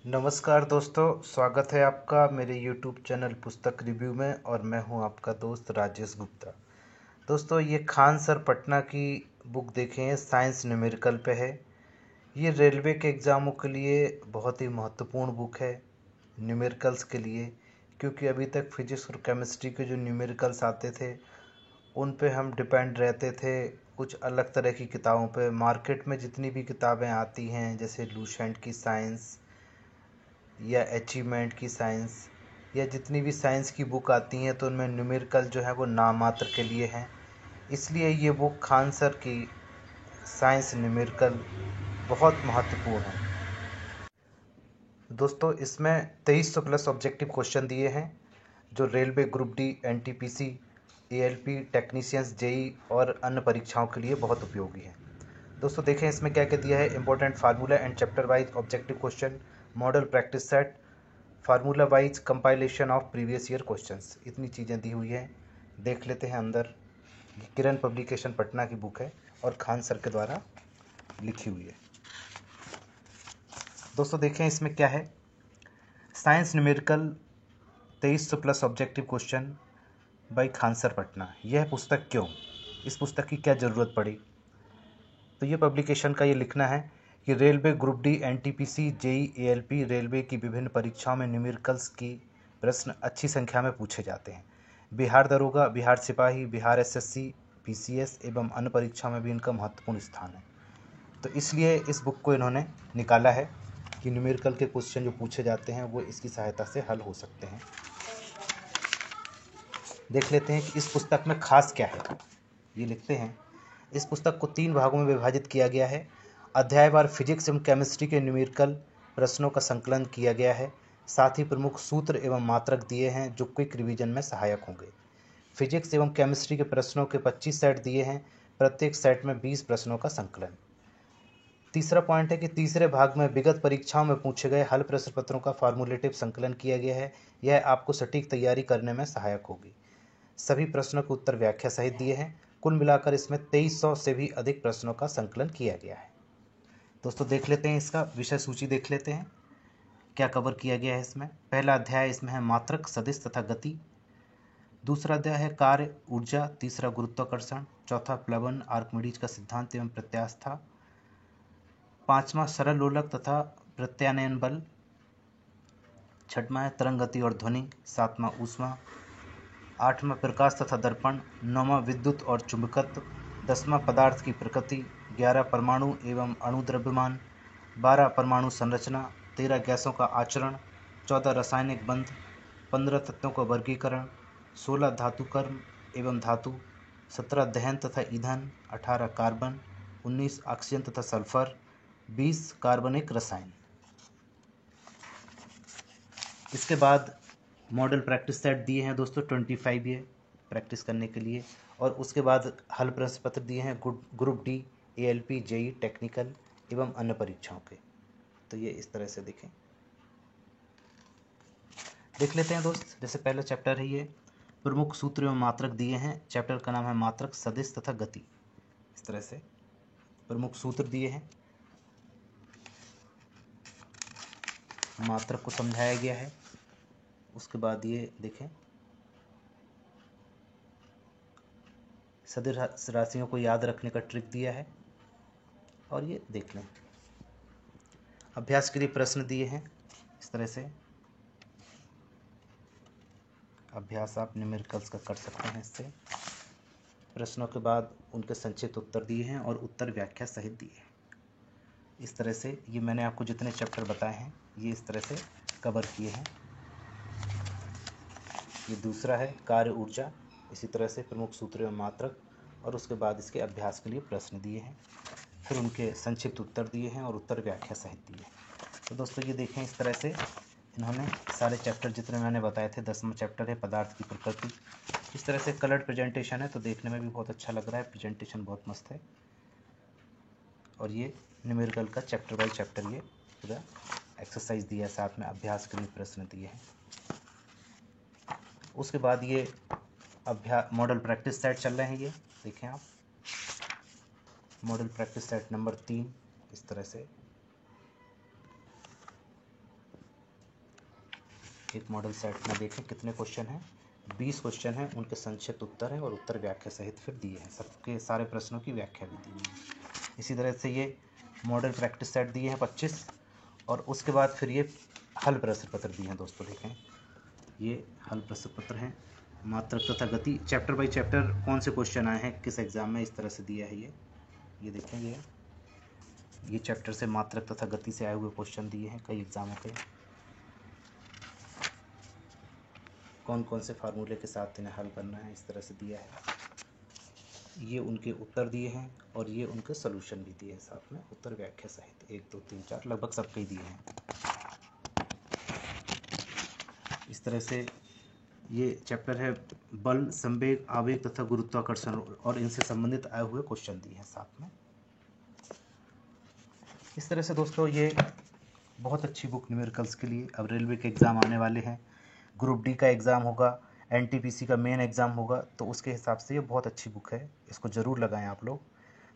नमस्कार दोस्तों, स्वागत है आपका मेरे YouTube चैनल पुस्तक रिव्यू में। और मैं हूं आपका दोस्त राजेश गुप्ता। दोस्तों, ये खान सर पटना की बुक देखें, साइंस न्यूमेरिकल पे है। ये रेलवे के एग्ज़ामों के लिए बहुत ही महत्वपूर्ण बुक है, न्यूमेरिकल्स के लिए। क्योंकि अभी तक फिजिक्स और केमिस्ट्री के जो न्यूमेरिकल्स आते थे उन पे हम डिपेंड रहते थे कुछ अलग तरह की किताबों पे। मार्केट में जितनी भी किताबें आती हैं, जैसे लूसेंट की साइंस या अचीवमेंट की साइंस, या जितनी भी साइंस की बुक आती हैं, तो उनमें न्यूमेरिकल जो है वो नाम मात्र के लिए हैं। इसलिए ये बुक खान सर की साइंस न्यूमेरिकल बहुत महत्वपूर्ण है। दोस्तों, इसमें 2300 प्लस ऑब्जेक्टिव क्वेश्चन दिए हैं जो railway group D, NTPC, ALP, technicians, JE और अन्य परीक्षाओं के लिए बहुत उपयोगी है। दोस्तों देखें इसमें क्या क्या दिया है। Important formula and chapter wise objective question, model practice set, formula wise compilation of previous year questions, इतनी चीज़ें दी हुई हैं। देख लेते हैं अंदर। ये किरण पब्लिकेशन पटना की बुक है और खान सर के द्वारा लिखी हुई है। दोस्तों देखें इसमें क्या है। Science numerical 2300 plus objective question by Khan sir Patna. यह पुस्तक क्यों, इस पुस्तक की क्या ज़रूरत पड़ी। तो ये पब्लिकेशन का ये लिखना है कि railway group D, NTPC, JE, ALP railway की विभिन्न परीक्षाओं में न्यूमेरिकल्स की प्रश्न अच्छी संख्या में पूछे जाते हैं। बिहार दरोगा, बिहार सिपाही, बिहार एसएससी, पीसीएस एवं अन्य परीक्षाओं में भी इनका महत्वपूर्ण स्थान है। तो इसलिए इस बुक को इन्होंने निकाला है कि न्यूमेरिकल के क्वेश्चन जो पूछे जाते हैं वो इसकी सहायता से हल हो सकते हैं। देख लेते हैं कि इस पुस्तक में खास क्या है। ये लिखते हैं, इस पुस्तक को 3 भागों में विभाजित किया गया है। अध्यायवार फिजिक्स एवं केमिस्ट्री के न्यूमेरिकल प्रश्नों का संकलन किया गया है। साथ ही प्रमुख सूत्र एवं मात्रक दिए हैं जो क्विक रिवीजन में सहायक होंगे। फिजिक्स एवं केमिस्ट्री के प्रश्नों के 25 सेट दिए हैं, प्रत्येक सेट में 20 प्रश्नों का संकलन। तीसरा पॉइंट है कि तीसरे भाग में विगत परीक्षाओं में पूछे गए हल प्रश्न पत्रों का फार्मूलेटिव संकलन किया गया है। यह आपको सटीक तैयारी करने में सहायक होगी। सभी प्रश्नों के उत्तर व्याख्या सहित दिए हैं। कुल मिलाकर इसमें 2300 से भी अधिक प्रश्नों का संकलन किया गया है। दोस्तों देख लेते हैं, इसका विषय सूची देख लेते हैं क्या कवर किया गया है इसमें। पहला अध्याय इसमें है मात्रक, सदिश तथा गति। दूसरा अध्याय है कार्य, ऊर्जा। तीसरा गुरुत्वाकर्षण। चौथा प्लवन, आर्किमिडीज का सिद्धांत एवं प्रत्यास्था। पांचवा सरल लोलक तथा प्रत्यानयन बल। छठवां है तरंग गति और ध्वनि। सातवां ऊष्मा। आठवां प्रकाश तथा दर्पण। नौवां विद्युत और चुंबकत्व। 10वां पदार्थ की प्रकृति। 11 परमाणु एवं अणु द्रव्यमान। 12 परमाणु संरचना। 13 गैसों का आचरण। 14 रासायनिक बंध। 15 तत्वों का वर्गीकरण। 16 धातु कर्म एवं धातु। 17 दहन तथा ईंधन। 18 कार्बन। 19 ऑक्सीजन तथा सल्फर। 20 कार्बनिक रसायन। इसके बाद मॉडल प्रैक्टिस सेट दिए हैं दोस्तों 25 ये प्रैक्टिस करने के लिए। और उसके बाद हल प्रश्न पत्र दिए हैं group D, ALP, JE, technical एवं अन्य परीक्षाओं के। तो ये इस तरह से देख लेते हैं दोस्त। जैसे पहला चैप्टर है ये, प्रमुख सूत्र एवं मात्रक दिए हैं। चैप्टर का नाम है मात्रक, सदिश तथा गति। इस तरह से प्रमुख सूत्र दिए हैं, मात्रक को समझाया गया है। उसके बाद ये देखें, सदिश राशियों को याद रखने का ट्रिक दिया है। और ये देख लें, अभ्यास के लिए प्रश्न दिए हैं। इस तरह से अभ्यास आप न्यूमेरिकल्स का कर सकते हैं इससे। प्रश्नों के बाद उनके संक्षिप्त उत्तर दिए हैं और उत्तर व्याख्या सहित दिए हैं। इस तरह से ये मैंने आपको जितने चैप्टर बताए हैं ये इस तरह से कवर किए हैं। ये दूसरा है कार्य, ऊर्जा। इसी तरह से प्रमुख सूत्र एवं मात्रक, और उसके बाद इसके अभ्यास के लिए प्रश्न दिए हैं, फिर उनके संक्षिप्त उत्तर दिए हैं और उत्तर व्याख्या सहित दिए हैं। तो दोस्तों ये देखें, इस तरह से इन्होंने सारे चैप्टर जितने मैंने बताए थे। 10वां चैप्टर है पदार्थ की प्रकृति। इस तरह से कलर्ड प्रेजेंटेशन है, तो देखने में भी बहुत अच्छा लग रहा है। प्रेजेंटेशन बहुत मस्त है। और ये न्यूमेरिकल का चैप्टर बाई चैप्टर ये पूरा एक्सरसाइज दिया है, साथ में अभ्यास के लिए प्रश्न दिए हैं। उसके बाद ये मॉडल प्रैक्टिस सेट चल रहे हैं। ये देखें आप, मॉडल प्रैक्टिस सेट नंबर 3 इस तरह से। एक मॉडल सेट में देखें कितने क्वेश्चन हैं, 20 क्वेश्चन हैं, उनके संक्षिप्त उत्तर हैं और उत्तर व्याख्या सहित फिर दिए हैं, सबके सारे प्रश्नों की व्याख्या भी दी हुई है। इसी तरह से ये मॉडल प्रैक्टिस सेट दिए हैं 25, और उसके बाद फिर ये हल प्रश्न पत्र दिए हैं दोस्तों। देखें ये हल प्रश्न पत्र हैं, मात्रक तथा गति, चैप्टर बाई चैप्टर कौन से क्वेश्चन आए हैं किस एग्जाम में, इस तरह से दिया है ये देखेंगे। ये चैप्टर से मात्रक तथा गति से आए हुए क्वेश्चन दिए हैं कई एग्जामों के, कौन कौन से फार्मूले के साथ इन्हें हल करना है, इस तरह से दिया है। ये उनके उत्तर दिए हैं और ये उनके सॉल्यूशन भी दिए हैं साथ में, उत्तर व्याख्या सहित 1 2 3 4 लगभग सबके ही दिए हैं। इस तरह से ये चैप्टर है बल, संवेग, आवेग तथा गुरुत्वाकर्षण, और इनसे संबंधित आए हुए क्वेश्चन दिए हैं साथ में। इस तरह से दोस्तों ये बहुत अच्छी बुक न्यूमेरिकल्स के लिए। अब रेलवे के एग्ज़ाम आने वाले हैं, ग्रुप डी का एग्ज़ाम होगा, एनटीपीसी का मेन एग्ज़ाम होगा, तो उसके हिसाब से ये बहुत अच्छी बुक है, इसको ज़रूर लगाएं आप लोग।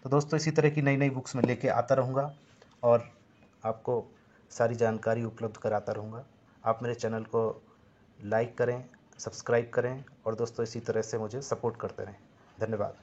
तो दोस्तों इसी तरह की नई नई बुक्स मैं लेके आता रहूँगा और आपको सारी जानकारी उपलब्ध कराता रहूँगा। आप मेरे चैनल को लाइक करें, सब्सक्राइब करें और दोस्तों इसी तरह से मुझे सपोर्ट करते रहें। धन्यवाद।